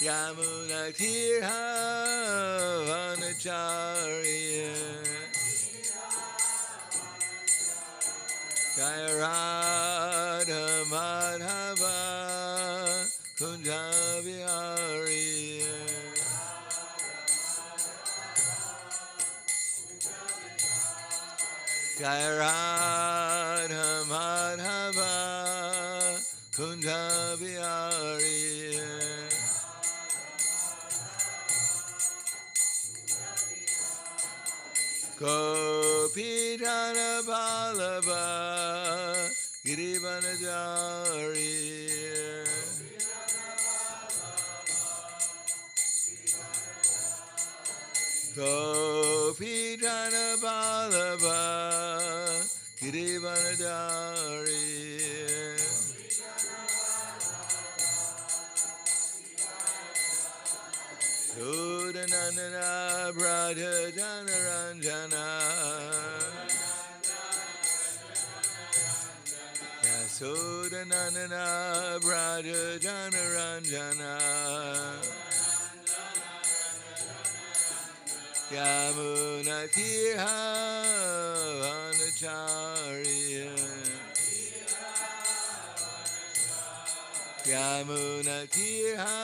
Yamuna Tirha Vanacharya Jaya Radha Madhava Kunja Vihari Jaya Radha Madhava Kunja Vihari Gopi Jana Vallabha Girivanajari Gopi Jana Vallabha Girivanajari Sudanandana Braja Janaranjana Sudanandana Braja Janaranjana Yamuna Tirha Vanacharya Yamuna Tirha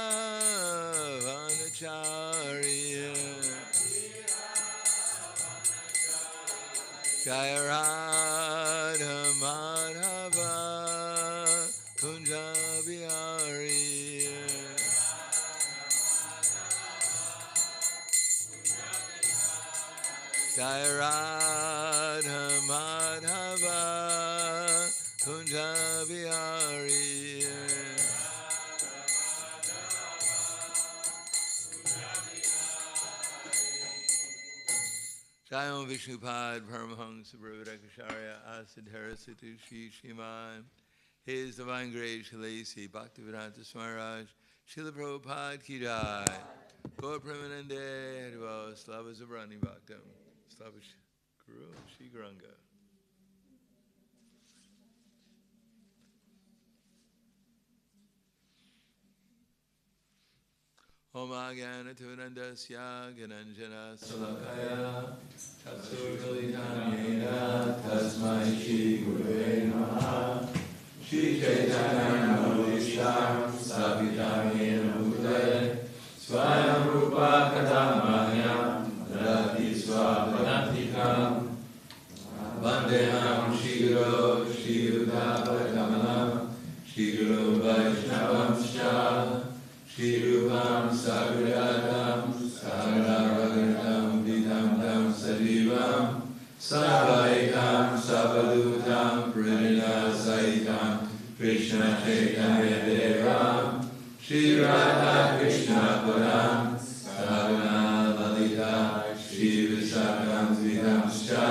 Vanacharya Jaya Radha Madhava Kunja Vihari Jaya Radha Madhava Kunja Vihari Jayam Vishnupad Paramahamsa Brahmadakacharya Asadhara Situ Shri Shriman His Divine Grace Shalasi Bhaktivedanta Smaraj Srila Prabhupada Ki Jai Gaur Premanande Harival Slava Zabrani Bhaktam Slava Guru Shri Guranga Om Agana Tunandasya Gananjana Salakaya Tatsurgalitamyena Tasmai Shri Gurave Namaha Shri Chaitanya Navishtam Savitamyena Bhutale Swayam Rupa Katamahya Radhi Swapanantikam Vandeham Shri Guru Shri Udapatamalam Shri Guru Vaishnavam Shah Shri Rupam Sagratam Sagaragatam Vidam Tam Sadivam Savaitam Savadutam Pradina Saitam Krishna Chaitanya Devam Shri Radha Krishna Padam Savana Lalita Shri Visakam Vidam Scha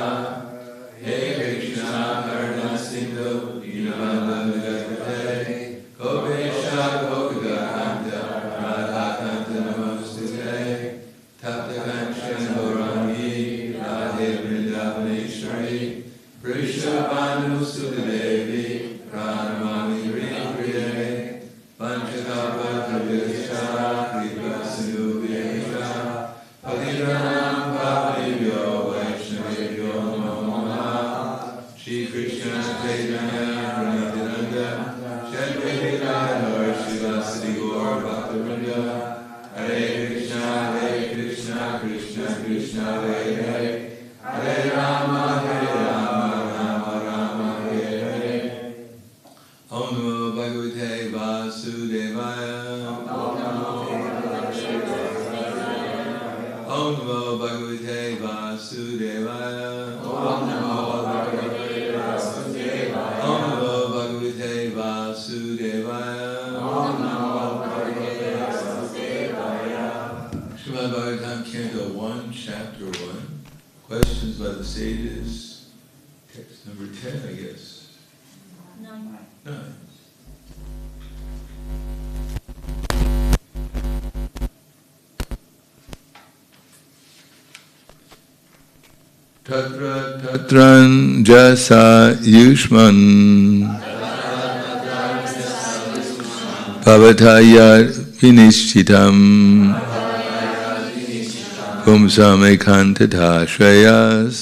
He Krishna Karna Sindhu Dinavanda Vigakate Kovesha Kokagakanta Radhakanta Namostute Taptakanchan Gaurangi Radhe Vrindavaneshwari Vrishabhanu Sudadevi Pranamami Priya Panchakapatravishya Kripa Sindhu Patiranam Pavivyo Vaishnavibhyo Namo Namaha Shri Krishna Chaitanya Pranitinanda Shadvaita Nor Shivasati Gaur Bhaktivinoda Hare Krishna Krishna Krishna Hare Hare Hare Rama Rama Rama Hare Hare Om Namo Bhagavate Vasudevaya Om Namo Bhagavate Vasudevaya Om Namo Bhagavate Vasudevaya Om Namo Bhagavate Vasudevaya Om Namo Bhagavate Vasudevaya Srimad Bhagavatam Canto 1, Chapter 1. Questions by the sages. Text number 10, I guess. 9. Tatra tatran jasa yushman Bhavataya vinishchitam pumsam ekantata shreyas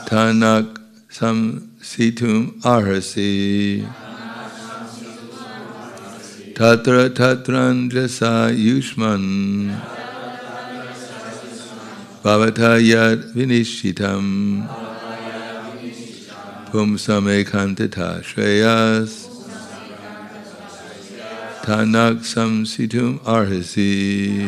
tanak samsitum arhasi tatra tatranjasa yushman bhavataya vinishchitam pumsam ekantata shreyas tanak samsitum arhasi.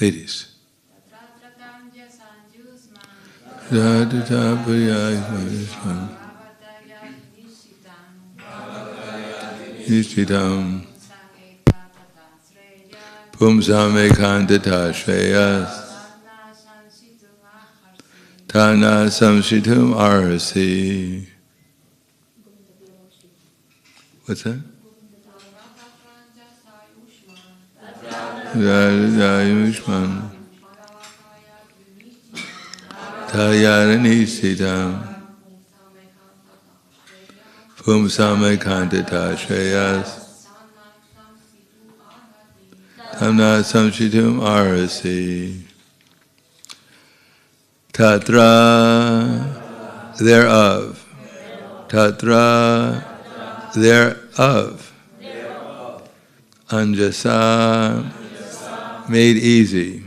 Ladies. Nishitam Pumsam ekantata shreyas Tana samshitum arhasi. What's that? Yushman Tayaranisitam Pumsam ekantata shreyas Tamna samshitum arhasi. Tatra thereof. Tatra thereof. Anjasa made easy.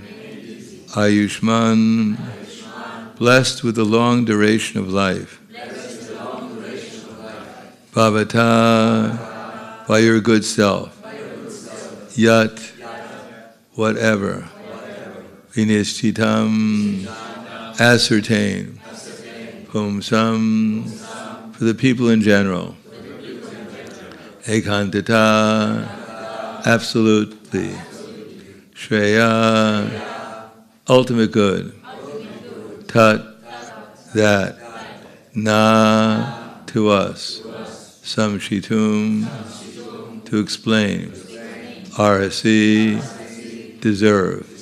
Ayushman blessed with the long duration of life. Bhavata by your good self. Yat whatever. Vinishchitam ascertain. Pumsam for the people in general. Ekantata absolutely. Shreya ultimate good. Tat that. Na to us. Samshitum to explain. Arhasi deserve.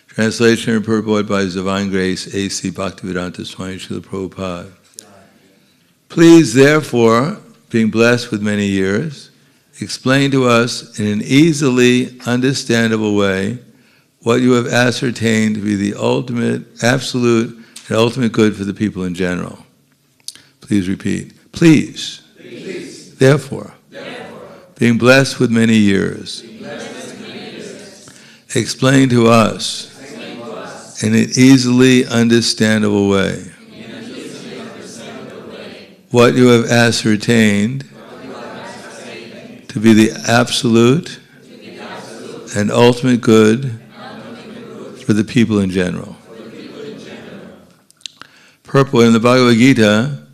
Translation and purport by His Divine Grace A.C. Bhaktivedanta Swami Srila Prabhupada. Please, therefore, being blessed with many years, explain to us in an easily understandable way what you have ascertained to be the ultimate, absolute, and ultimate good for the people in general. Please repeat. Please. Therefore, being blessed with many years, explain to us in an easily understandable way what you have ascertained to be the absolute and ultimate good for the people in general. Purport in the Bhagavad Gita,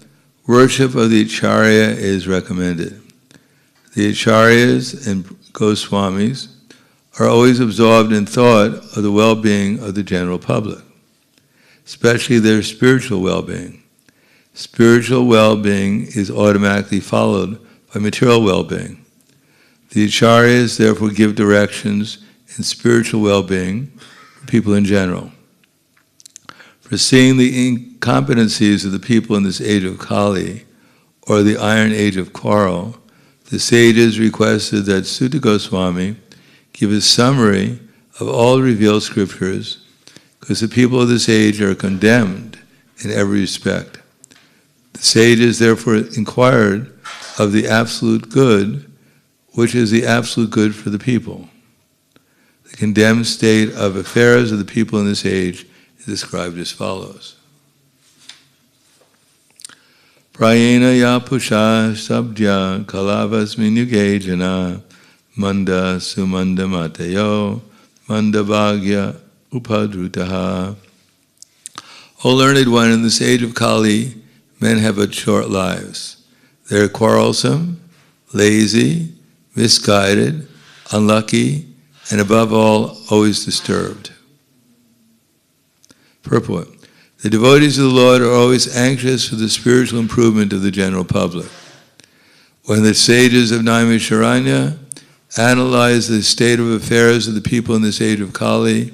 worship of the Acharya is recommended. The Acharyas and Goswamis are always absorbed in thought of the well-being of the general public, especially their spiritual well-being. Spiritual well-being is automatically followed by material well-being. The Acharyas therefore give directions in spiritual well-being for people in general. Foreseeing the incompetencies of the people in this age of Kali, or the Iron Age of quarrel, the sages requested that Sutta Goswami give a summary of all revealed scriptures, because the people of this age are condemned in every respect. The sages therefore inquired of the absolute good, which is the absolute good for the people. The condemned state of affairs of the people in this age is described as follows. Prayena ya pusha sabdya kalavasmin yuge jana manda sumanda matayo manda bhagya upadrutaha. O learned one, in this age of Kali, men have but short lives. They are quarrelsome, lazy, misguided, unlucky, and above all, always disturbed. Purport. The devotees of the Lord are always anxious for the spiritual improvement of the general public. When the sages of Naimisharanya analyzed the state of affairs of the people in this age of Kali,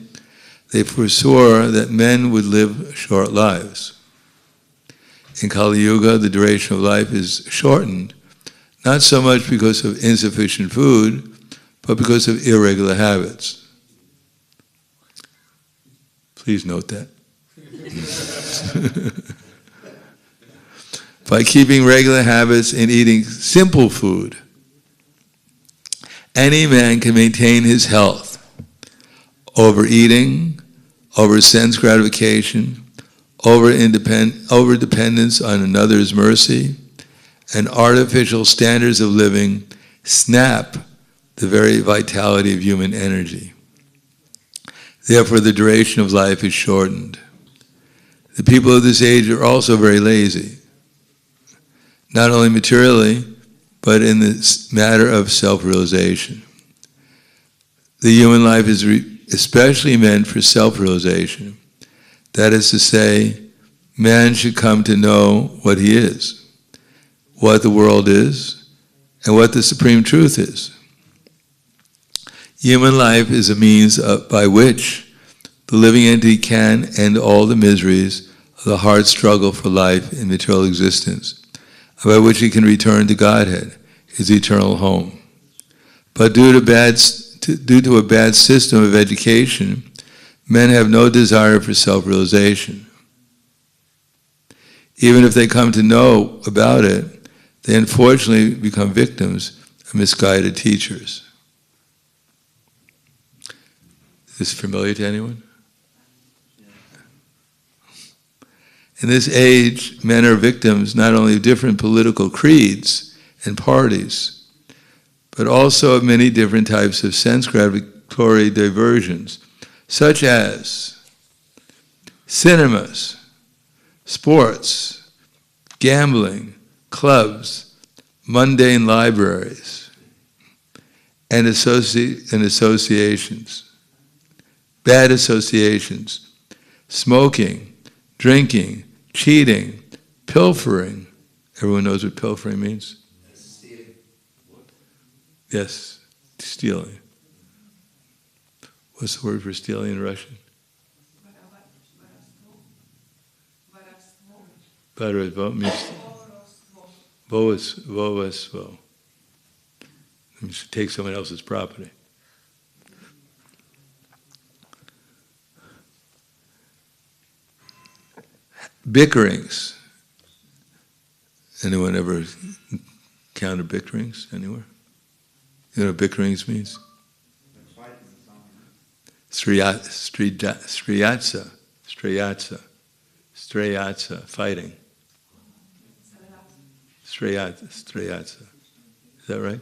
they foresaw that men would live short lives. In Kali Yuga, the duration of life is shortened, not so much because of insufficient food, but because of irregular habits. Please note that. By keeping regular habits and eating simple food, any man can maintain his health. Overeating, over sense gratification, over dependence on another's mercy, and artificial standards of living snap the very vitality of human energy. Therefore, the duration of life is shortened. The people of this age are also very lazy, not only materially, but in the matter of self-realization. The human life is especially meant for self-realization. That is to say, man should come to know what he is, what the world is, and what the supreme truth is. Human life is a means by which the living entity can end all the miseries of the hard struggle for life in material existence, by which he can return to Godhead, his eternal home. But due to a bad system of education, men have no desire for self-realization. Even if they come to know about it, they unfortunately become victims of misguided teachers. Is this familiar to anyone? In this age, men are victims not only of different political creeds and parties, but also of many different types of sense gratificatory diversions, such as cinemas, sports, gambling, clubs, mundane libraries, and associations, bad associations, smoking, drinking, cheating, pilfering. Everyone knows what pilfering means? Stealing. Yes, stealing. What's the word for stealing in Russian? Воровство means vovostvo. It means to take someone else's property. Bickerings. Anyone ever encountered bickerings anywhere? You know what bickerings means? Striyatsa, fighting. Striyatsa. Is that right?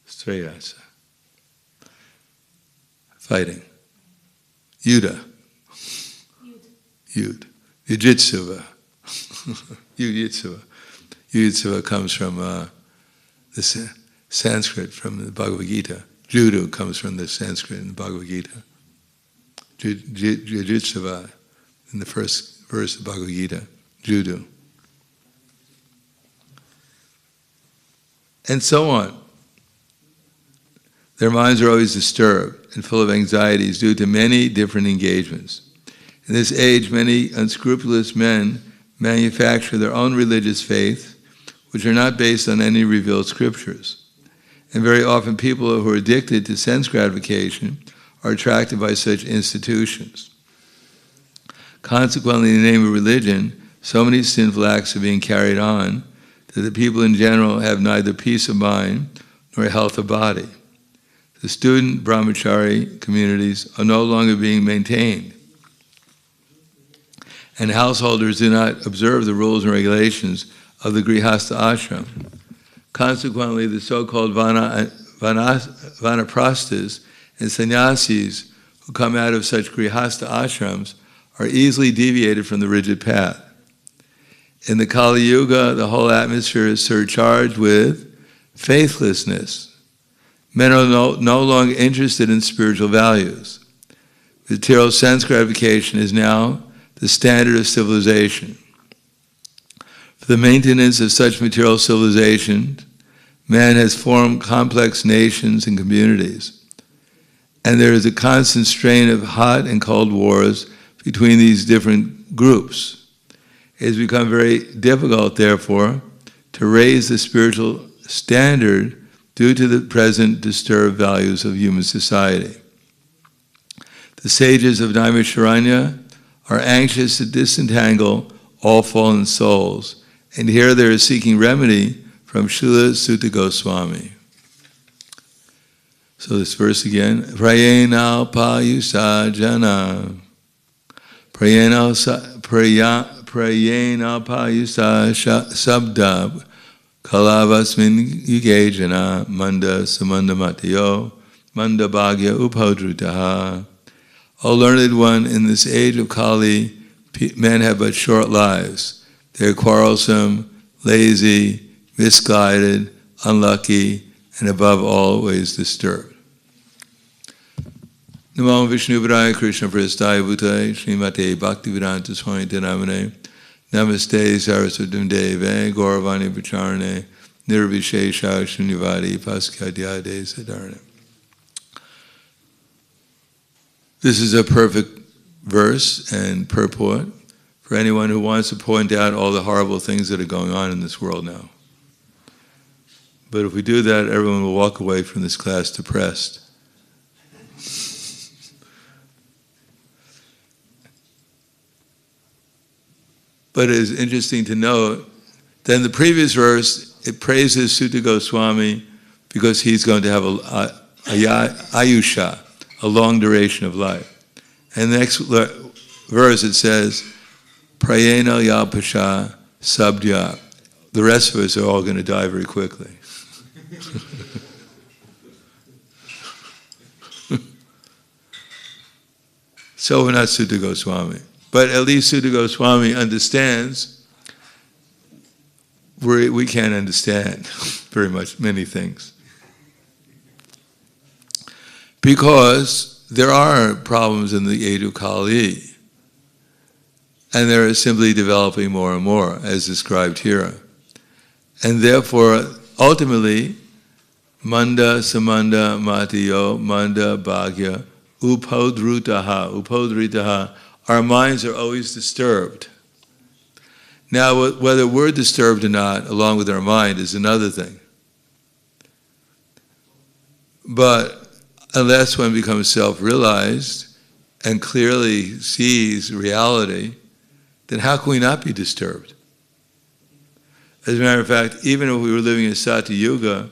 Striyatsa. Fighting. Yuddha. Yujitsuva. Yujitsuva comes from the Sanskrit, from the Bhagavad Gita. Judo comes from the Sanskrit in the Bhagavad Gita. Jujitsuva, in the first verse of Bhagavad Gita, Judo. And so on. Their minds are always disturbed and full of anxieties due to many different engagements. In this age, many unscrupulous men manufacture their own religious faith, which are not based on any revealed scriptures. And very often people who are addicted to sense gratification are attracted by such institutions. Consequently, in the name of religion, so many sinful acts are being carried on that the people in general have neither peace of mind nor health of body. The student brahmachari communities are no longer being maintained, and householders do not observe the rules and regulations of the grihastha ashram. Consequently, the so-called vanaprasthas and sannyasis who come out of such grihastha ashrams are easily deviated from the rigid path. In the Kali Yuga, the whole atmosphere is surcharged with faithlessness. Men are no longer interested in spiritual values. Material sense gratification is now the standard of civilization. For the maintenance of such material civilization, man has formed complex nations and communities. And there is a constant strain of hot and cold wars between these different groups. It has become very difficult, therefore, to raise the spiritual standard due to the present disturbed values of human society. The sages of Naimisharanya are anxious to disentangle all fallen souls, and here they are seeking remedy from Srila Sutta Goswami. So this verse again, Prayena payusa jana, Prayena payusa sabda, Kalavasmin yugejana manda samanda matayo manda bhagya upadrutaha. O learned one, in this age of Kali, men have but short lives. They are quarrelsome, lazy, misguided, unlucky, and above all, always disturbed. Namo Vishnu Padaya Krishna Prasthaya Bhutaya Srimate Bhaktivedanta Swami Namane Namaste Saraswati Deve Gauravani Pacharane Nirvishesha Shunyavadi Paskadyade Sadarane. This is a perfect verse and purport for anyone who wants to point out all the horrible things that are going on in this world now. But if we do that, everyone will walk away from this class depressed. But it is interesting to note that in the previous verse, it praises Sutta Goswami because he's going to have a ayusha, a long duration of life. And the next verse it says, Prayena yapasha sabdya. The rest of us are all going to die very quickly. So we're not Sutta Goswami. But at least Sutta Goswami understands where we can't understand very much, many things. Because there are problems in the age of Kali, and they're simply developing more and more, as described here. And therefore, ultimately, manda samanda matiyo manda bhagya upodritaha, our minds are always disturbed. Now, whether we're disturbed or not, along with our mind, is another thing. But unless one becomes self-realized and clearly sees reality, then how can we not be disturbed? As a matter of fact, even if we were living in Satya Yuga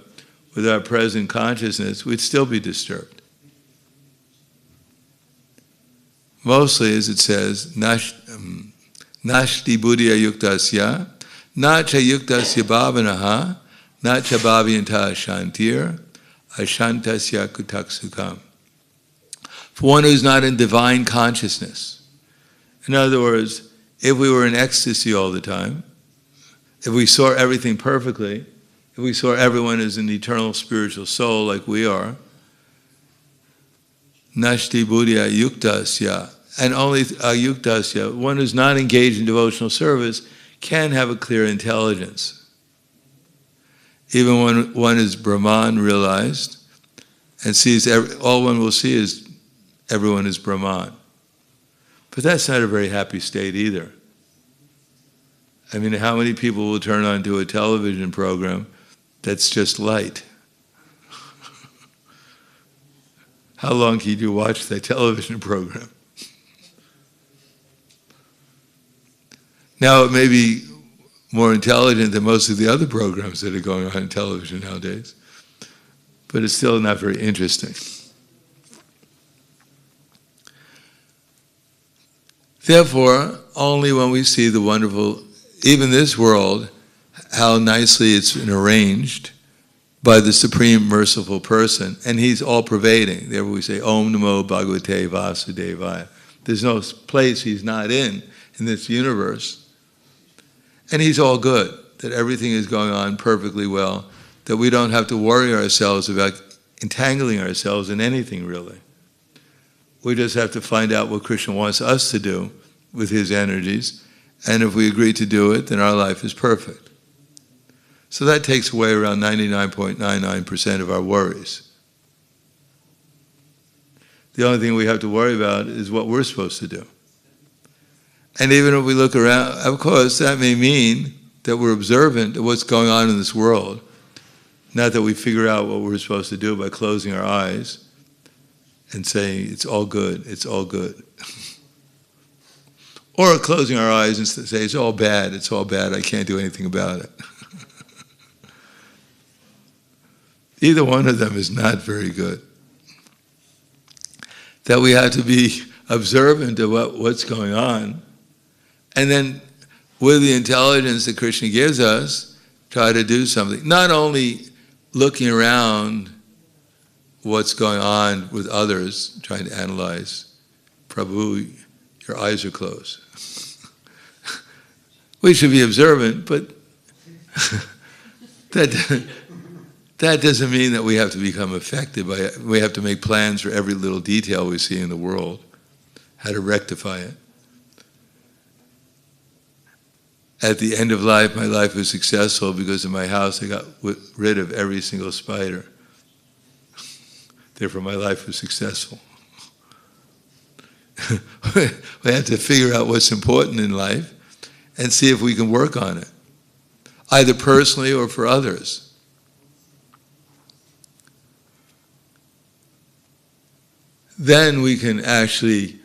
with our present consciousness, we'd still be disturbed. Mostly, as it says, nashti buddhya yuktasya, na cha yuktasya bhavanaha, na cha bhavyanta shantir, ashantasya kutaksukam. For one who's not in divine consciousness. In other words, if we were in ecstasy all the time, if we saw everything perfectly, if we saw everyone as an eternal spiritual soul like we are, nashti buddhya yuktasya, and only yuktasya, one who's not engaged in devotional service, can have a clear intelligence. Even when one is Brahman realized and sees, all one will see is everyone is Brahman. But that's not a very happy state either. I mean, how many people will turn on to a television program that's just light? How long can you watch that television program? Now, it may be more intelligent than most of the other programs that are going on in television nowadays, but it's still not very interesting. Therefore, only when we see the wonderful, even this world, how nicely it's been arranged by the Supreme Merciful Person, and He's all-pervading. Therefore we say, Om Namo Bhagavate Vasudevaya. There's no place He's not in this universe. And He's all good, that everything is going on perfectly well, that we don't have to worry ourselves about entangling ourselves in anything, really. We just have to find out what Krishna wants us to do with His energies, and if we agree to do it, then our life is perfect. So that takes away around 99.99% of our worries. The only thing we have to worry about is what we're supposed to do. And even if we look around, of course, that may mean that we're observant of what's going on in this world, not that we figure out what we're supposed to do by closing our eyes and saying, it's all good, it's all good. Or closing our eyes and say, it's all bad, I can't do anything about it. Either one of them is not very good. That we have to be observant of what's going on, and then with the intelligence that Krishna gives us, try to do something. Not only looking around what's going on with others, trying to analyze. Prabhu, your eyes are closed. We should be observant, but that doesn't mean that we have to become affected by it. We have to make plans for every little detail we see in the world, how to rectify it. At the end of life, my life was successful because in my house I got rid of every single spider. Therefore, my life was successful. We have to figure out what's important in life and see if we can work on it, either personally or for others. Then we can actually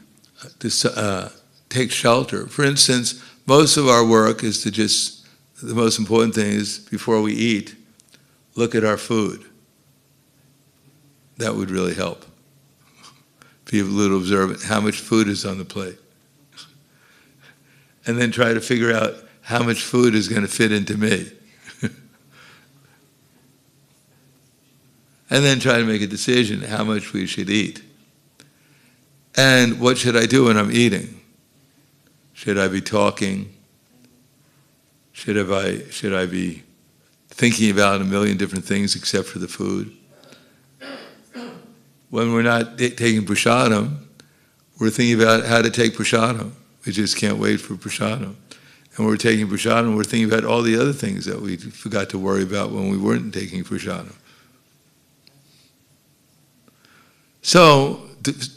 take shelter. For instance, most of our work is to just, the most important thing is, before we eat, look at our food. That would really help. Be a little observant, how much food is on the plate. And then try to figure out how much food is going to fit into me. And then try to make a decision how much we should eat. And what should I do when I'm eating? Should I be talking? Should I be thinking about a million different things except for the food? When we're not taking prasadam, we're thinking about how to take prasadam. We just can't wait for prasadam. And when we're taking prasadam, we're thinking about all the other things that we forgot to worry about when we weren't taking prasadam. So,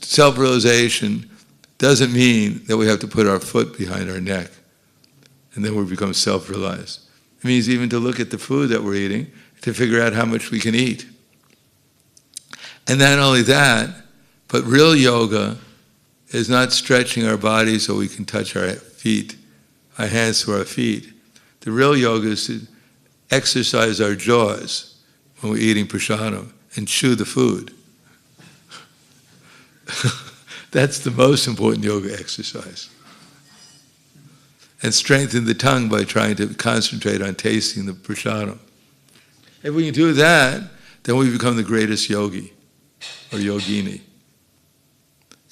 self-realization doesn't mean that we have to put our foot behind our neck and then we become self-realized. It means even to look at the food that we're eating to figure out how much we can eat. And not only that, but real yoga is not stretching our body so we can touch our feet, our hands to our feet. The real yoga is to exercise our jaws when we're eating prasadam and chew the food. That's the most important yoga exercise. And strengthen the tongue by trying to concentrate on tasting the prasadam. If we can do that, then we become the greatest yogi or yogini.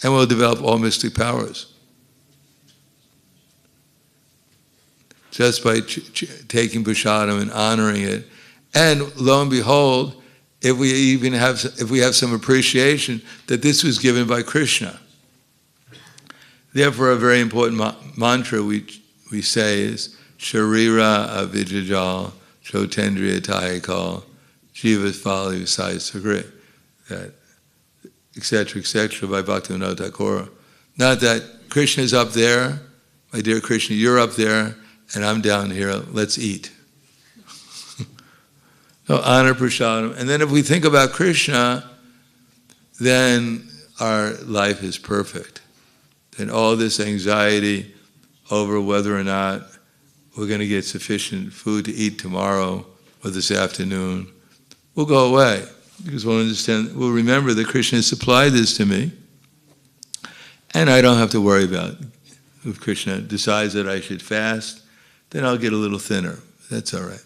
And we'll develop all mystic powers. Just by taking prasadam and honoring it. And lo and behold, if we have some appreciation that this was given by Krishna. Therefore, a very important mantra we say is Sharira Avijajal Chotendriya Tayakal Jiva Fali Sai Sagrit, that etc., by Bhaktivinoda Thakur. Not that Krishna is up there, my dear Krishna, you're up there, and I'm down here, let's eat. So honor prasadam. And then if we think about Krishna, then our life is perfect. Then all this anxiety over whether or not we're going to get sufficient food to eat tomorrow or this afternoon will go away. Because we'll remember that Krishna supplied this to me, and I don't have to worry about it. If Krishna decides that I should fast, then I'll get a little thinner. That's all right.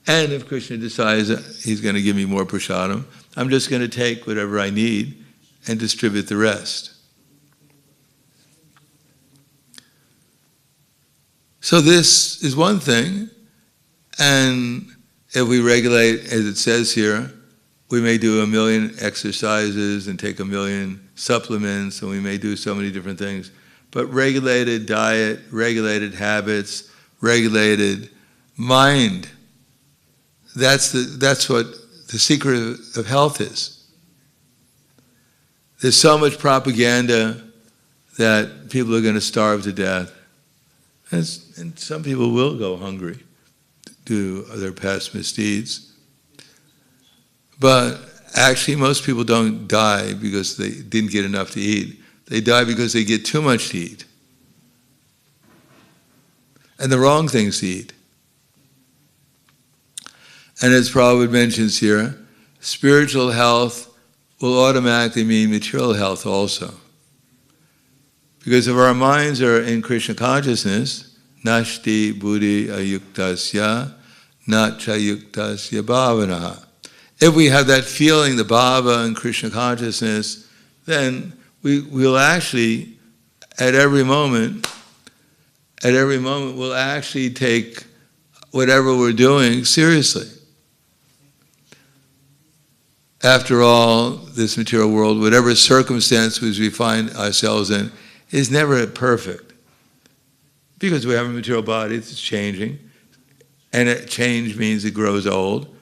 And if Krishna decides that he's going to give me more prasadam, I'm just going to take whatever I need and distribute the rest. So this is one thing, and if we regulate, as it says here, we may do 1 million exercises and take 1 million supplements, and we may do so many different things. But regulated diet, regulated habits, regulated mind, that's what the secret of health is. There's so much propaganda that people are going to starve to death. And some people will go hungry due to their past misdeeds. But actually most people don't die because they didn't get enough to eat. They die because they get too much to eat. And the wrong things to eat. And as Prabhupada mentions here, spiritual health will automatically mean material health also. Because if our minds are in Krishna consciousness, nashti buddhi ayuktasya, nachayuktasya bhavanaha. If we have that feeling, the bhava and Krishna consciousness, then we'll actually, at every moment, we'll actually take whatever we're doing seriously. After all, this material world, whatever circumstances we find ourselves in, is never perfect. Because we have a material body, it's changing, and change means it grows old,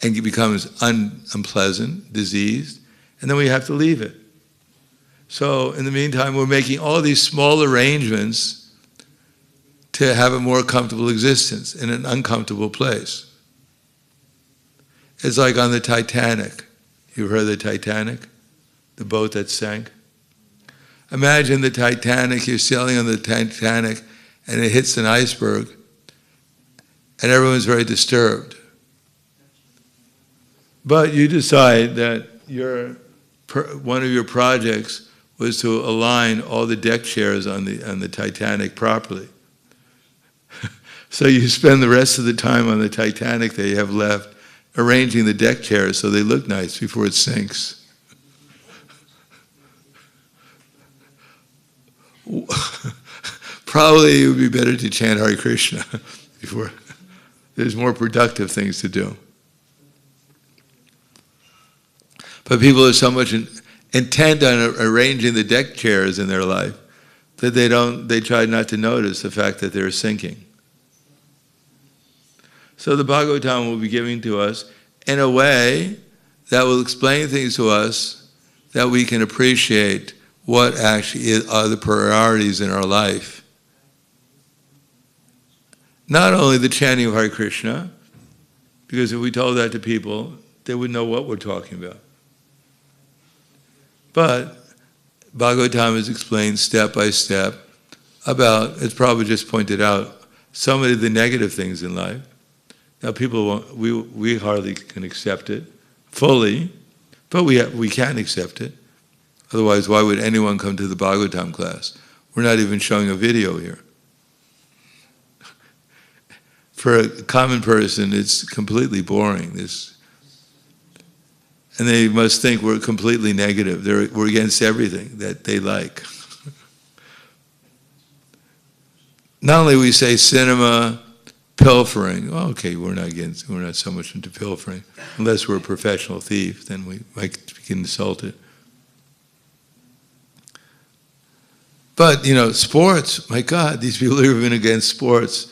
and it becomes unpleasant, diseased, and then we have to leave it. So in the meantime, we're making all these small arrangements to have a more comfortable existence in an uncomfortable place. It's like on the Titanic. You've heard of the Titanic? The boat that sank? Imagine the Titanic, you're sailing on the Titanic, and it hits an iceberg, and everyone's very disturbed. But you decide that one of your projects was to align all the deck chairs on the Titanic properly. So you spend the rest of the time on the Titanic that you have left arranging the deck chairs so they look nice before it sinks. Probably it would be better to chant Hare Krišna before. There's more productive things to do. But people are so much intent on arranging the deck chairs in their life that they try not to notice the fact that they're sinking. So the Bhagavatam will be giving to us in a way that will explain things to us that we can appreciate what actually are the priorities in our life. Not only the chanting of Hare Krišna, because if we told that to people, they would know what we're talking about. But Bhagavatam is explained step by step about, as Prabhupada just pointed out, some of the negative things in life. Now we hardly can accept it fully, but we can accept it. Otherwise, why would anyone come to the Bhagavatam class? We're not even showing a video here. For a common person, it's completely boring. And they must think we're completely negative. We're against everything that they like. Not only we say cinema, pilfering. Oh, okay, we're not so much into pilfering. Unless we're a professional thief, then we might get insulted. But, sports, my God, these people are even against sports.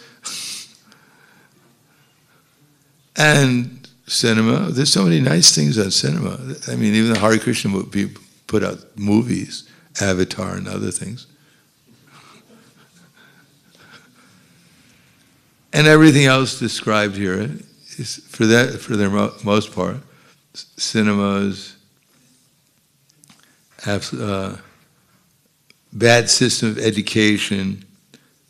And cinema, there's so many nice things on cinema. I mean, even the Hare Krišna movie put out movies, Avatar and other things. And everything else described here is, for their most part, cinemas, bad system of education,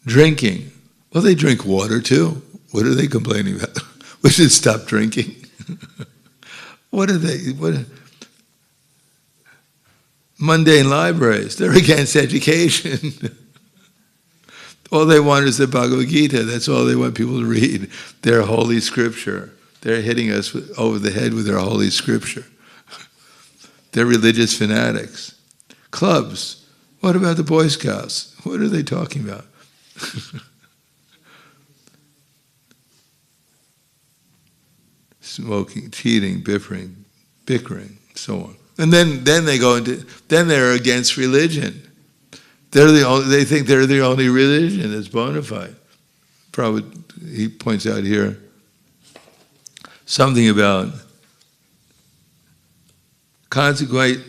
drinking. Well, they drink water too. What are they complaining about? We should stop drinking. Mundane libraries, they're against education. All they want is the Bhagavad Gita. That's all they want people to read. Their holy scripture. They're hitting us over the head with their holy scripture. They're religious fanatics. Clubs. What about the Boy Scouts? What are they talking about? Smoking, cheating, bickering, so on. And then they go into, then they're against religion. They think they're the only religion that's bona fide. Probably, he points out here something about consequently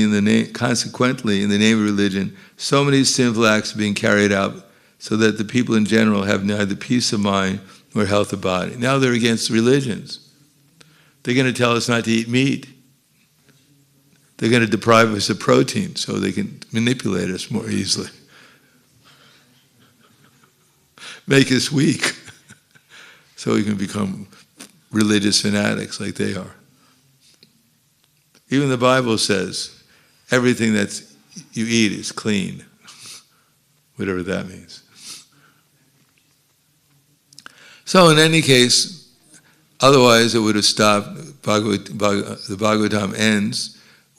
in the name of religion, so many sinful acts are being carried out so that the people in general have neither peace of mind nor health of body. Now they're against religions. They're going to tell us not to eat meat. They're going to deprive us of protein so they can manipulate us more easily. Make us weak so we can become religious fanatics like they are. Even the Bible says everything that you eat is clean, whatever that means. So in any case, otherwise it would have stopped. The Bhagavatam ends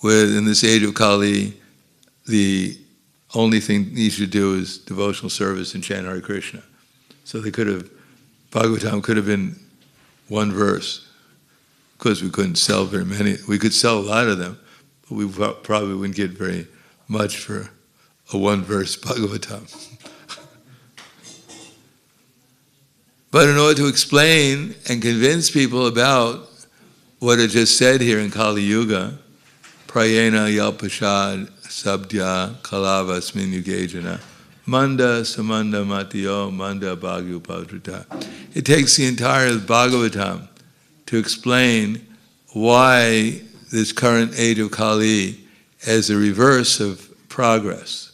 with, in this age of Kali, the only thing you should do is devotional service and chant Hare Krišna. So they could have, Bhagavatam could have been one verse. Of course, we couldn't sell very many. We could sell a lot of them, but we probably wouldn't get very much for a one-verse Bhagavatam. But in order to explain and convince people about what it just said here in Kali Yuga, Prayena Yalpashad Sabdya Kalavasmin Yugejana Manda Samanda Matiyo Manda Bhagyu Pautrita. It takes the entire Bhagavatam to explain why this current age of Kali is a reverse of progress.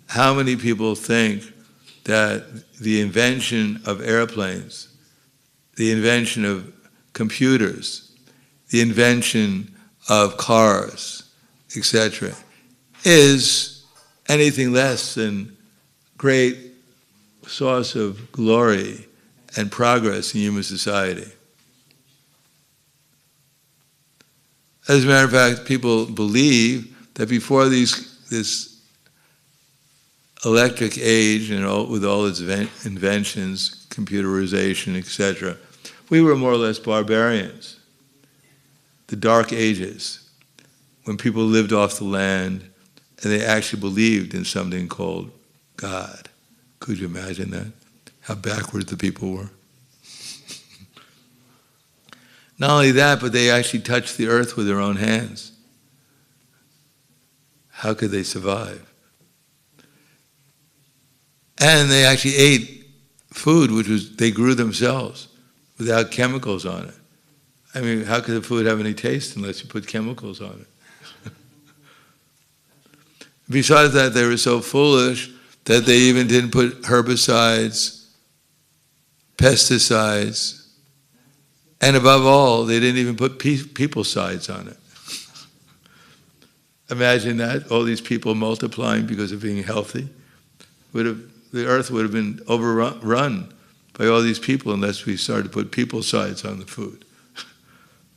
How many people think that the invention of airplanes, the invention of computers, the invention of cars, etc., is anything less than great source of glory and progress in human society? As a matter of fact, people believe that before this electric age and with all its inventions, computerization, etc., we were more or less barbarians. The Dark Ages, when people lived off the land and they actually believed in something called God. Could you imagine that? How backward the people were. Not only that, but they actually touched the earth with their own hands. How could they survive? And they actually ate food which they grew themselves without chemicals on it. I mean, how could the food have any taste unless you put chemicals on it? Besides that, they were so foolish that they even didn't put herbicides, pesticides, and above all, they didn't even put people-cides on it. Imagine that, all these people multiplying because of being healthy. The earth would have been overrun by all these people unless we started to put people-cides on the food.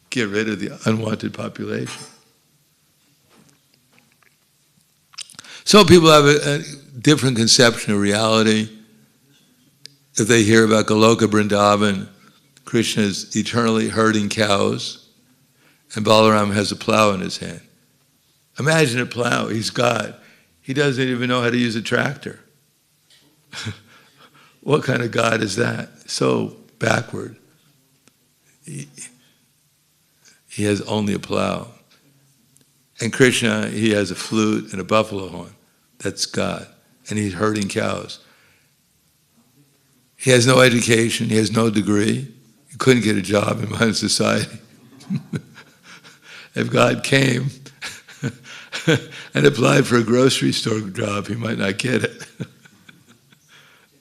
Get rid of the unwanted population. So people have a different conception of reality. If they hear about Goloka Vrindavan, Krishna is eternally herding cows, and Balaram has a plow in his hand. Imagine a plow, he's God. He doesn't even know how to use a tractor. What kind of God is that? So backward. He has only a plow. And Krishna, he has a flute and a buffalo horn. That's God. And he's herding cows. He has no education, he has no degree, he couldn't get a job in modern society. If God came and applied for a grocery store job, he might not get it.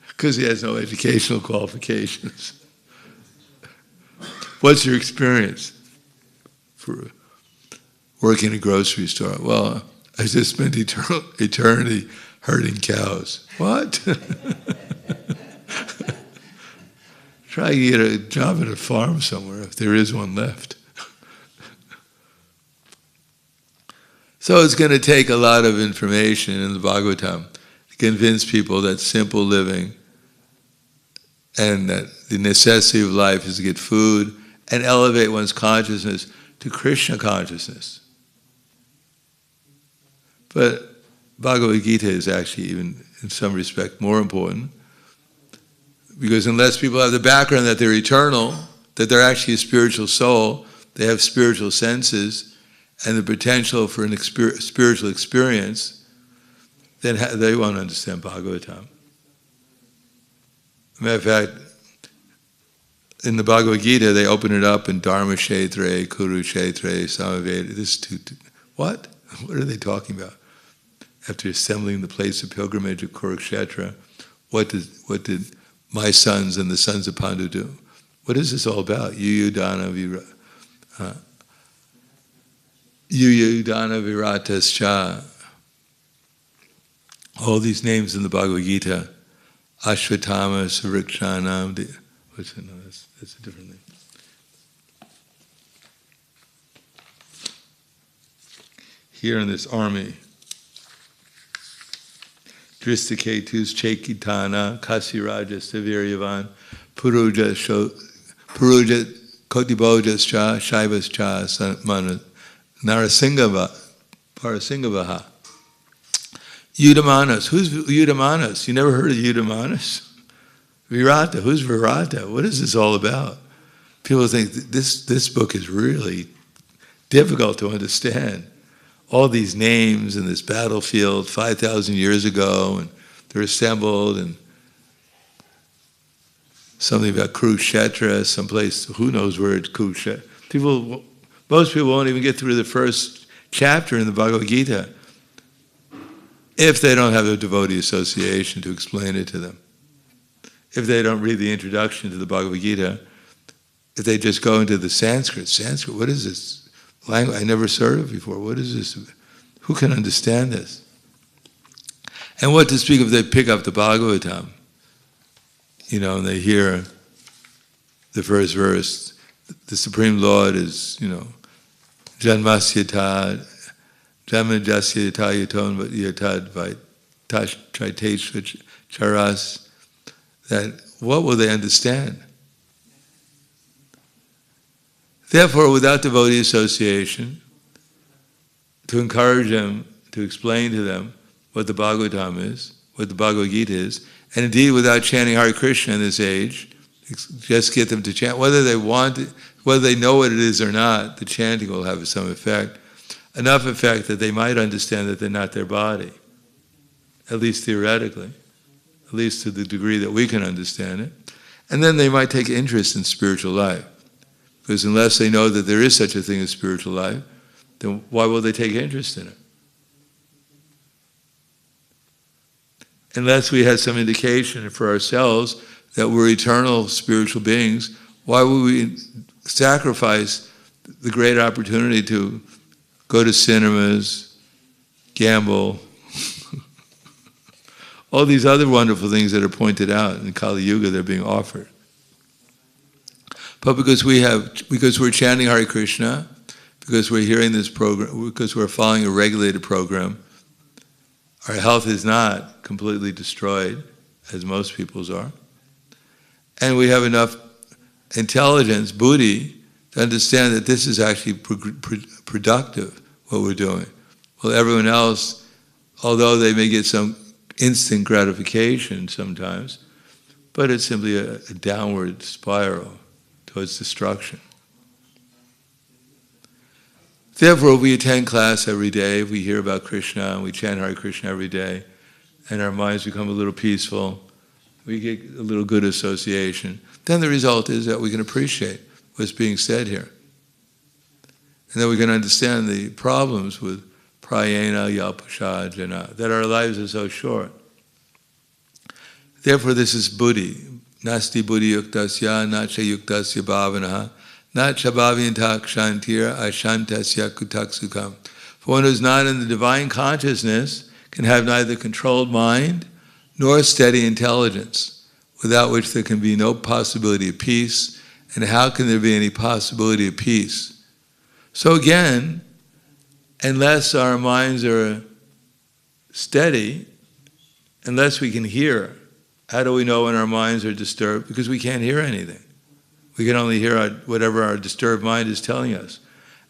Because he has no educational qualifications. What's your experience for working in a grocery store? Well, I just spent eternity herding cows. What? Try to get a job at a farm somewhere, if there is one left. So it's going to take a lot of information in the Bhagavatam to convince people that simple living and that the necessity of life is to get food and elevate one's consciousness to Krishna consciousness. But Bhagavad Gita is actually even in some respect more important, because unless people have the background that they're eternal, that they're actually a spiritual soul, they have spiritual senses and the potential for an spiritual experience, then they won't understand Bhagavatam. Matter of fact, in the Bhagavad Gita, they open it up in Dharma Kshetre, Kurukshetre, Samaveda. What? What are they talking about? After assembling the place of pilgrimage of Kurukshetra, what did my sons and the sons of Pandu do? What is this all about? Yuyudana Viratascha. All these names in the Bhagavad Gita. Ashvatthama, Sarikshanam. What's it? No, that's a different name. Here in this army, Dristiketus, Chekitana, Kasiraja, Saviryavan, Puruja, Kotibojascha, Shaivascha, Narasingava, Parasingavaha. Udamanas. Who's Udamanas? You never heard of Udamanas? Virata. Who's Virata? What is this all about? People think this book is really difficult to understand. All these names in this battlefield 5,000 years ago, and they're assembled, and something about Kurukshetra, someplace, who knows where it's Kurukshetra. Most people won't even get through the first chapter in the Bhagavad Gita if they don't have a devotee association to explain it to them. If they don't read the introduction to the Bhagavad Gita, if they just go into the Sanskrit, what is this language? I never heard of before. What is this? Who can understand this? And what to speak if they pick up the Bhagavatam, and they hear the first verse. The Supreme Lord is, Janmasyatad, Janmajasyatad yatad vaitashtraitesh charas, that what will they understand? Therefore, without devotee association, to encourage them, to explain to them what the Bhagavatam is, what the Bhagavad Gita is, and indeed without chanting Hare Krišna in this age, just get them to chant, whether they want it, whether they know what it is or not, the chanting will have some effect, enough effect that they might understand that they're not their body, at least theoretically, at least to the degree that we can understand it. And then they might take interest in spiritual life. Because unless they know that there is such a thing as spiritual life, then why will they take interest in it? Unless we had some indication for ourselves that we're eternal spiritual beings, why would we sacrifice the great opportunity to go to cinemas, gamble, all these other wonderful things that are pointed out in Kali Yuga, they're being offered. But because we're chanting Hare Krišna, because we're hearing this program, because we're following a regulated program, our health is not completely destroyed, as most people's are. And we have enough intelligence, buddhi, to understand that this is actually productive, what we're doing. Well, everyone else, although they may get some instant gratification sometimes, but it's simply a downward spiral towards destruction. Therefore, if we attend class every day, if we hear about Krishna, and we chant Hare Krishna every day, and our minds become a little peaceful, we get a little good association, then the result is that we can appreciate what's being said here. And then we can understand the problems with prayena yalpashajana, that our lives are so short. Therefore, this is buddhi. Nasti buddhi yuktasya, nacha yuktasya bhavanaha, nacha bhavintak shantira ashantasya kutaksukam. For one who is not in the divine consciousness can have neither controlled mind nor steady intelligence, without which there can be no possibility of peace. And how can there be any possibility of peace? So again, unless our minds are steady, unless we can hear, how do we know when our minds are disturbed? Because we can't hear anything. We can only hear whatever our disturbed mind is telling us.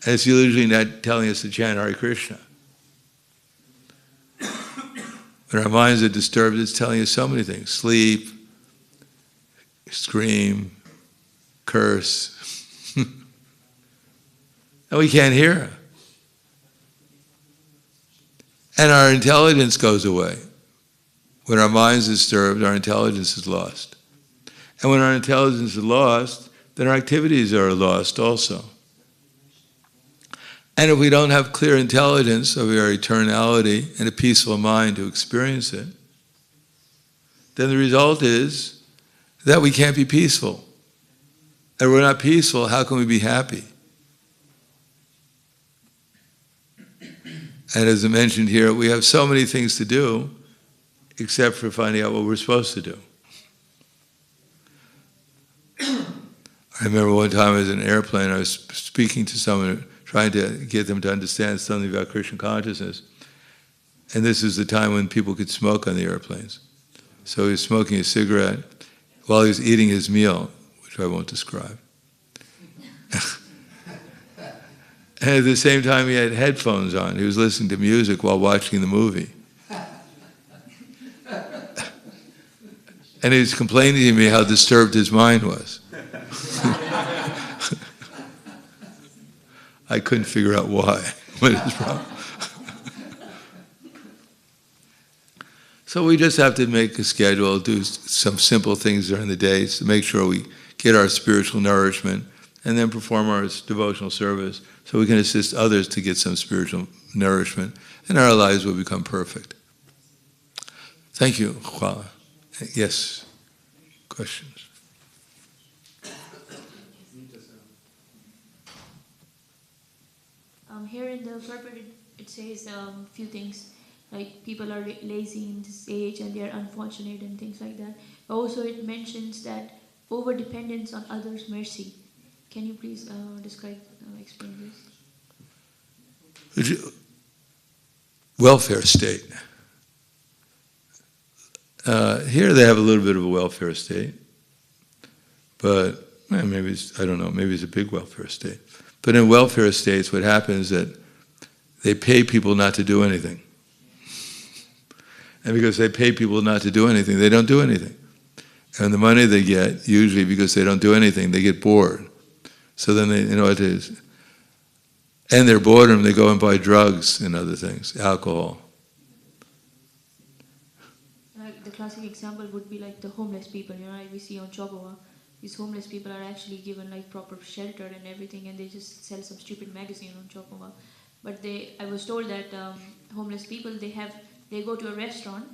And it's usually not telling us to chant Hare Krišna. When our minds are disturbed, it's telling us so many things. Sleep, scream, curse. And we can't hear. And our intelligence goes away. When our mind is disturbed, our intelligence is lost. And when our intelligence is lost, then our activities are lost also. And if we don't have clear intelligence of our eternality and a peaceful mind to experience it, then the result is that we can't be peaceful. And we're not peaceful, how can we be happy? And as I mentioned here, we have so many things to do except for finding out what we're supposed to do. I remember one time I was in an airplane, I was speaking to someone, trying to get them to understand something about Krishna consciousness. And this is the time when people could smoke on the airplanes. So he was smoking a cigarette while he was eating his meal, which I won't describe. And at the same time, he had headphones on. He was listening to music while watching the movie. And he was complaining to me how disturbed his mind was. I couldn't figure out why. What is his problem? So we just have to make a schedule, do some simple things during the day to make sure we get our spiritual nourishment, and then perform our devotional service so we can assist others to get some spiritual nourishment, and our lives will become perfect. Thank you. Yes? Questions? Here in the purport it says a few things, like people are lazy in this age and they are unfortunate and things like that. Also it mentions that over-dependence on others' mercy. Can you please explain this? Welfare state. Here they have a little bit of a welfare state, but maybe I don't know, maybe it's a big welfare state. But in welfare states, what happens is that they pay people not to do anything. And because they pay people not to do anything, they don't do anything. And the money they get, usually because they don't do anything, they get bored. So then they, you know what it is. And their boredom, they go and buy drugs and other things, alcohol. The classic example would be like the homeless people, like we see on Chogowa. These homeless people are actually given like proper shelter and everything, and they just sell some stupid magazine on Chogowa. But I was told that homeless people, they go to a restaurant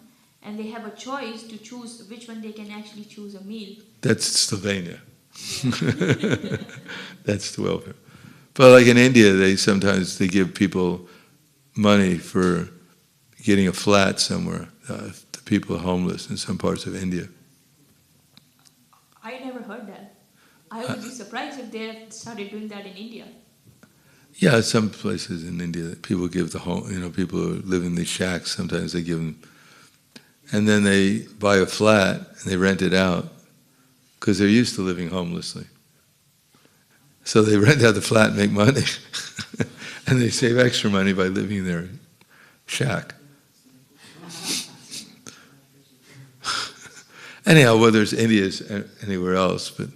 and they have a choice to choose which one they can actually choose a meal. That's Slovenia. Yeah. That's the welfare. But like in India, they sometimes give people money for getting a flat somewhere. The people are homeless in some parts of India. I never heard that. I would be surprised if they had started doing that in India. Yeah, some places in India, people give the home, people who live in these shacks, sometimes they give them, and then they buy a flat and they rent it out because they're used to living homelessly. So they rent out the flat and make money, and they save extra money by living in their shack. Anyhow, whether it's India or anywhere else, but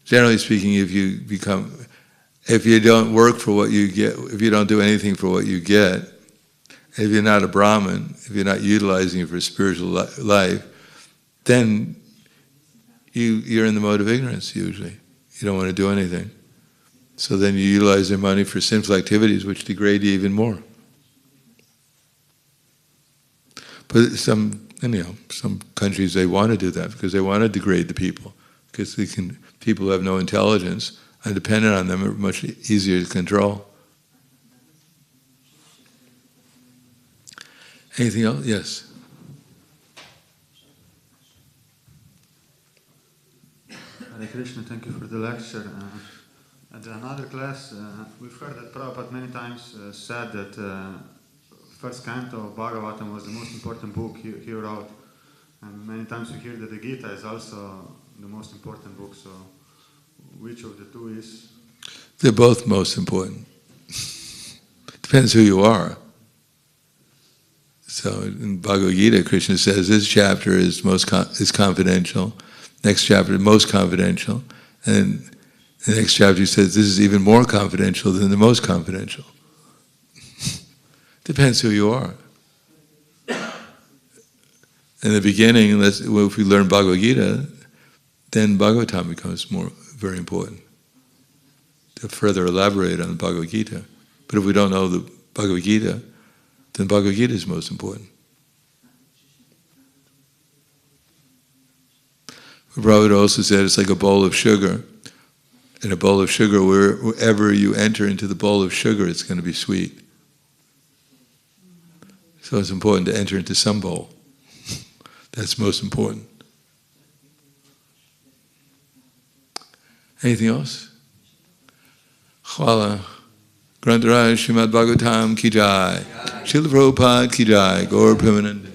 generally speaking, if you don't work for what you get, if you don't do anything for what you get, if you're not a Brahmin, if you're not utilizing it for spiritual life, then you're in the mode of ignorance usually. You don't want to do anything. So then you utilize their money for sinful activities which degrade you even more. But some countries, they want to do that because they want to degrade the people. Because people who have no intelligence and dependent on them are much easier to control. Anything else? Yes. Hare Krishna, thank you for the lecture. At another class, we've heard that Prabhupada many times said that first canto of Bhagavatam was the most important book he wrote. And many times we hear that the Gita is also the most important book. So which of the two is? They're both most important. Depends who you are. So in Bhagavad Gita, Krishna says this chapter is confidential. Next chapter is most confidential. And the next chapter he says this is even more confidential than the most confidential. Depends who you are. In the beginning, if we learn Bhagavad Gita, then Bhagavatam becomes very important to further elaborate on the Bhagavad Gita. But if we don't know the Bhagavad Gita, then Bhagavad Gita is most important. Prabhupada also said it's like a bowl of sugar. In a bowl of sugar, wherever you enter into the bowl of sugar, it's going to be sweet. So it's important to enter into some bowl. That's most important. Anything else? Hvala. Grantaraj Srimad Bhagavatam ki jai. Srila Prabhupada ki jai. Gaur Premanande.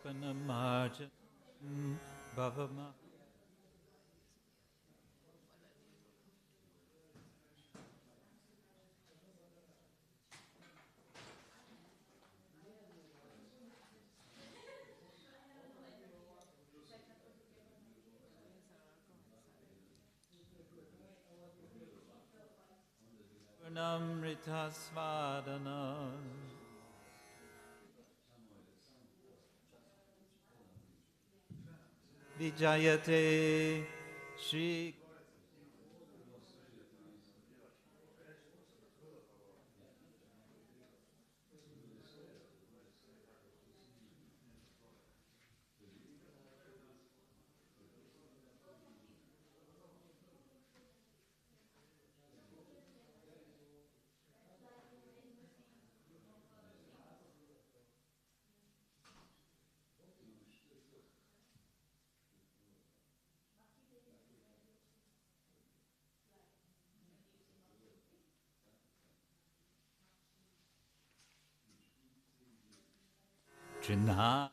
Panamarjan Bhavama Namrita Svadana Vijayate Shri Trina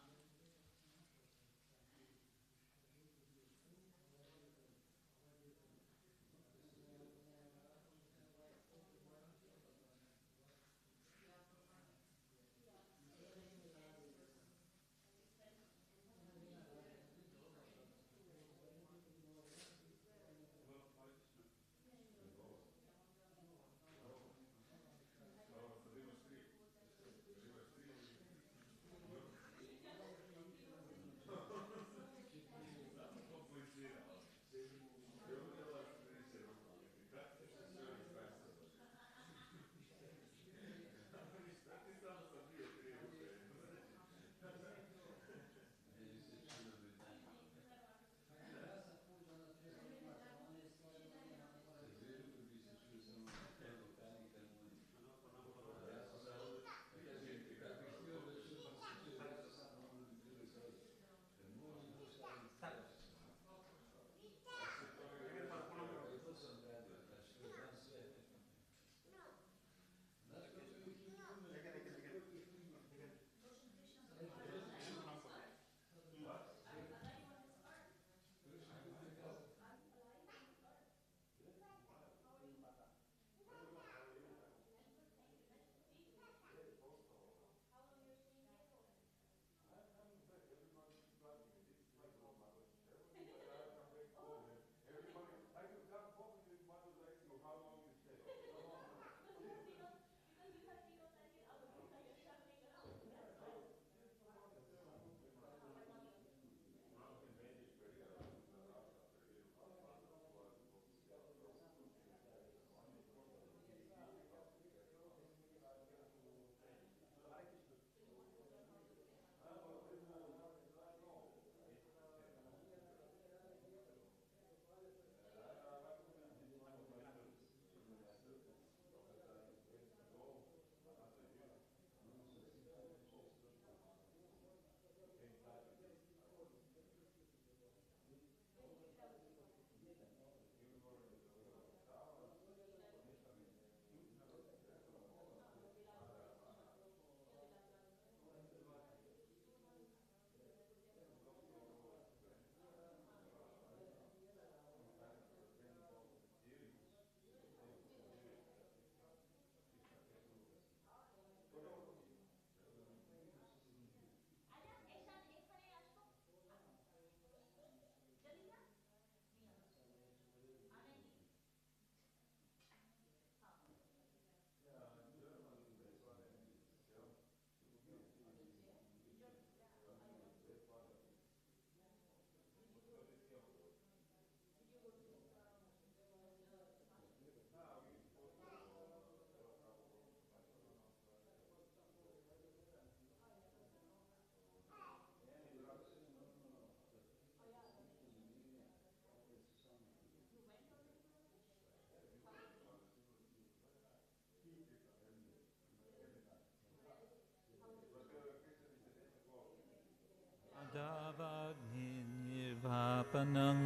Adavagninirvapanam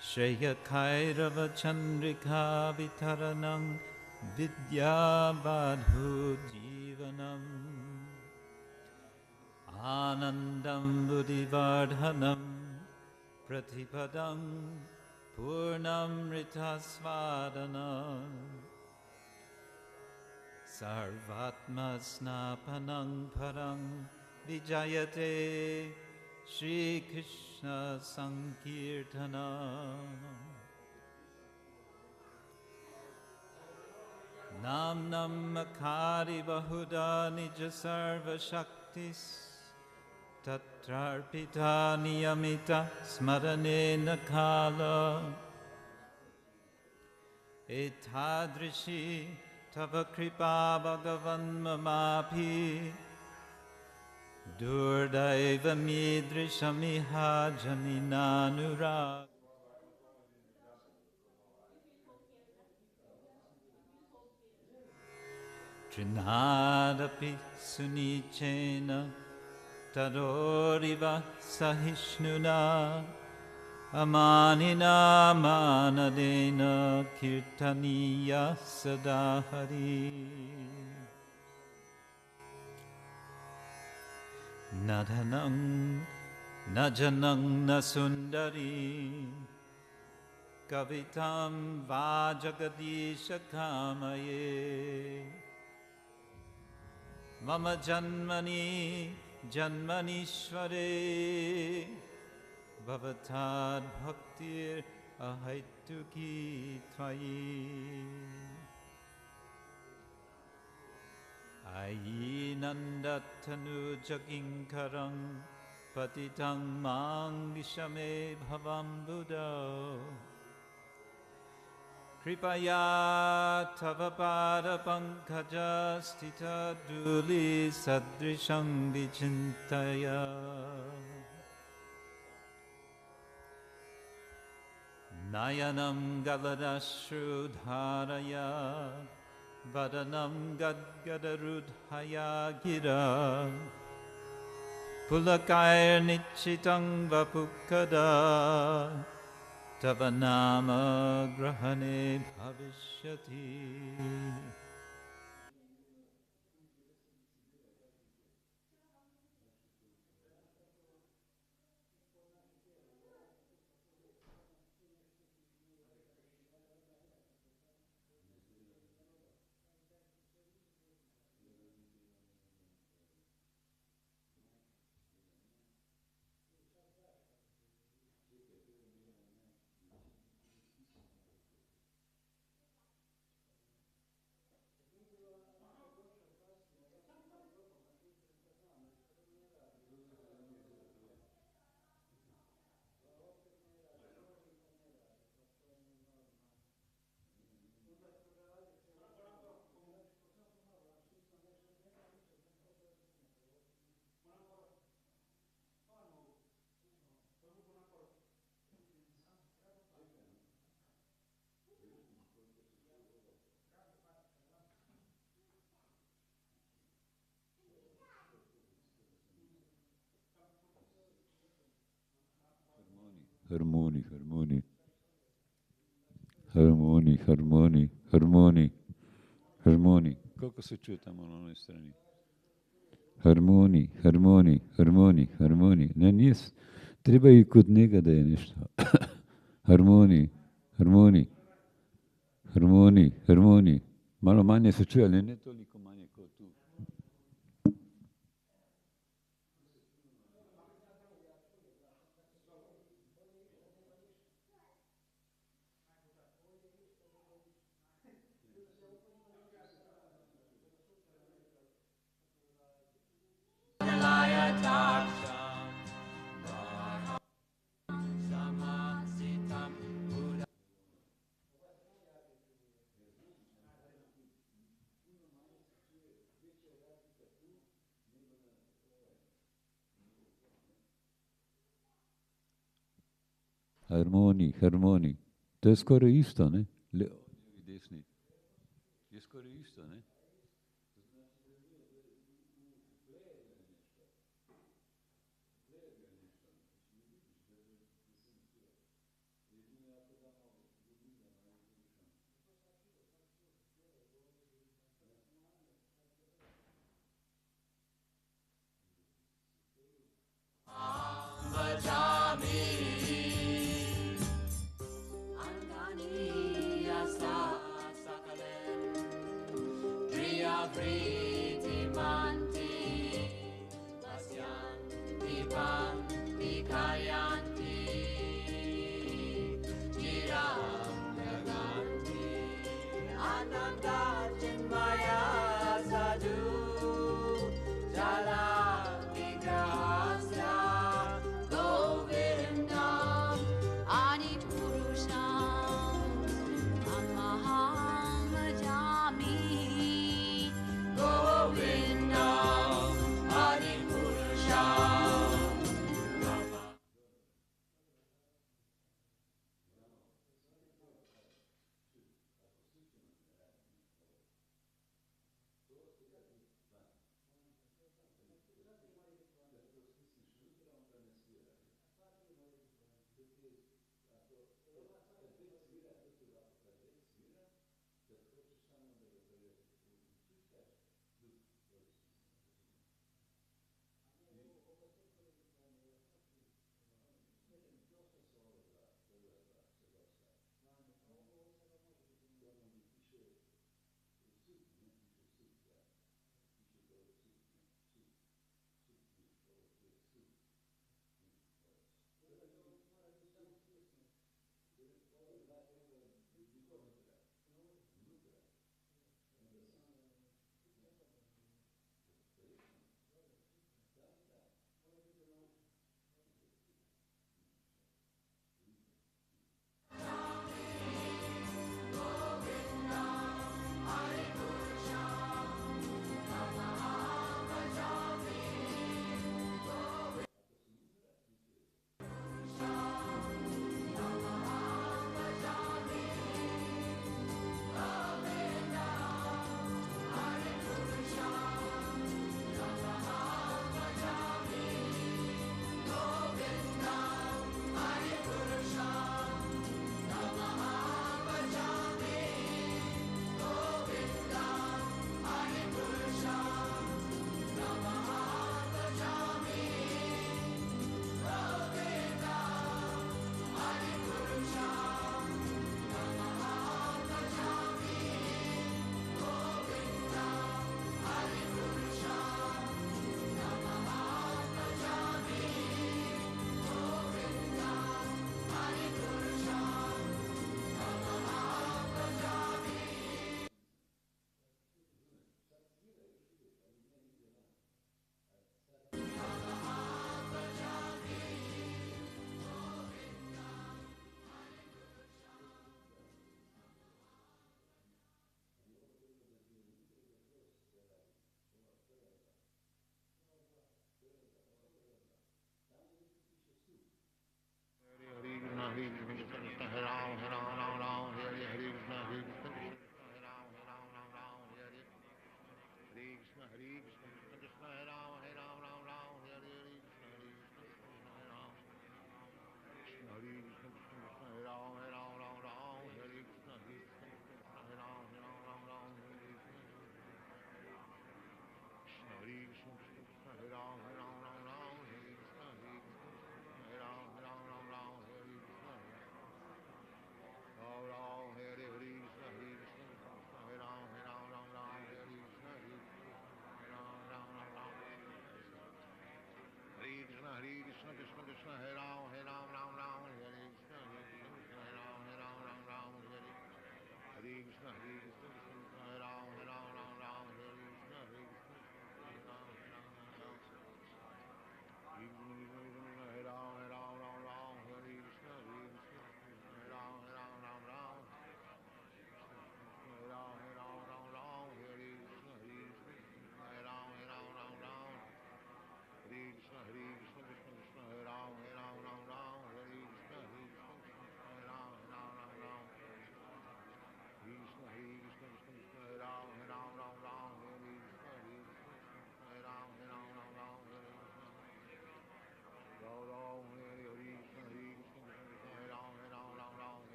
Shreyakairava Chandrika Vitaranam Vidyabadhu Jivanam Anandam buddhivardhanam pratipadam purnamritasvadanam sarvatma snapanam parang vijayate Shri Krishna Sankirtanam Nam Nam Makari Bahuda Nija Sarva Shaktis Tatrarpita Niyamita Smarane Nakala Etadrishi Tava Kripa Bhagavan Mamapi Durdaiva Midrishamiha Janinanurag Trinadapi Sunichena Tadoriva Sahishnuna Amanina Manadena Kirtaniya Sadahari Nadhanang Najanang Nasundari Kavitam Vajagadisha Kamaye Mama Janmani Janmanishvare Bhavatad Bhaktir Ahaituki Tvayi Ayi Nandatanu Jaginkarang Patitang Mangishame Bhavam Buddha Kripaya Tavapada Pankaja Stita Duli Sadrishang Vichintaya Nayanam Galadashrudharaya Vadanam Gadgadarudhaya Gira Pulakair Nichitang Vapukada Tavanama Grahane Bhavishyati Harmoni, harmoni. Harmoni, harmoni, harmoni, harmoni. Koliko se čuje tamo na onoj strani? Harmoni, harmoni, harmoni, harmoni. Ne, nije, treba i kod njega da je nešto. Harmoni, harmoni, harmoni, harmoni. Malo manje se čuje, ali ne toliko manje kao tu. Harmoni, harmoni. To je skoro isto, ne? Levi, desni. Je skoro isto, ne?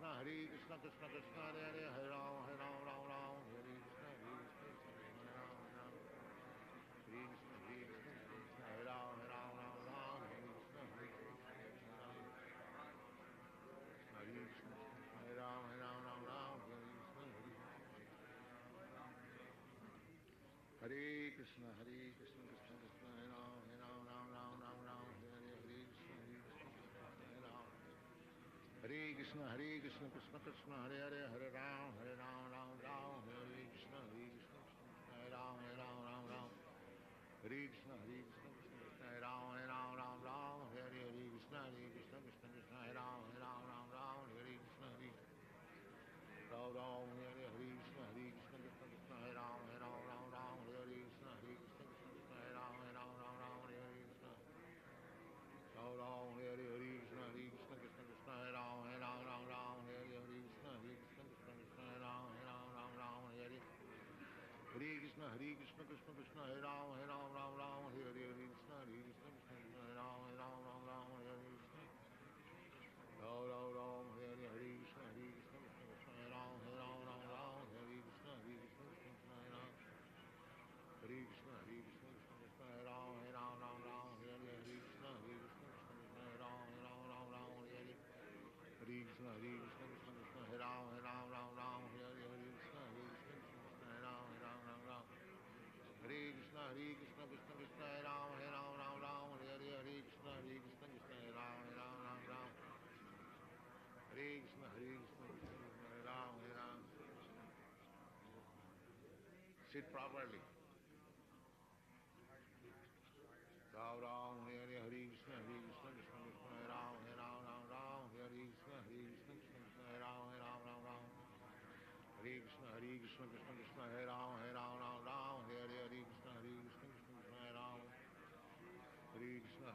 Krishna Krishna Hare Hare Hare Ram Ram Ram Hare Krishna Hare Krishna Hare Ram Ram Hare Krishna Hare Krishna Hare Ram Ram Hare Krishna Hare Krishna Krishna Krishna Hare Ram Ram Hare Hare Krishna Hare Krishna Krishna Krishna Hare Hare Hare Ram Ram Hare Krishna Hare Ram Ram Hare Krishna Hare Ram Hare Krishna Krishna Krishna Hare Ram Hare Krishna Ram Hare Krishna Krishna Krishna Hare Ram Hare Krishna Hare Ram Hare Krishna Ram Hare Krishna Krishna Krishna Hare Ram Hare Krishna Krishna Hare Ram Hare Krishna Krishna Krishna Hare Ram Hare Krishna Krishna Hare Ram Hare Krishna Ram Hare Krishna Krishna Hare Ram Hare Krishna Krishna Hare Ram Hare Krishna Krishna Hare Ram Hare Krishna Krishna Hare Ram Hare Krishna Krishna Hare Ram Hare Krishna Krishna Hare Ram Hare Krishna Krishna Krishna Hare Ram Hare Krishna Krishna Hare Ram Hare Krishna Hare Ram Sit properly. Ram Hare Krishna Krishna Krishna Hare Ram Hare Krishna Krishna Hare Ram Hare Krishna Krishna Krishna Hare Ram Hare Krishna Krishna Hare Ram Hare Krishna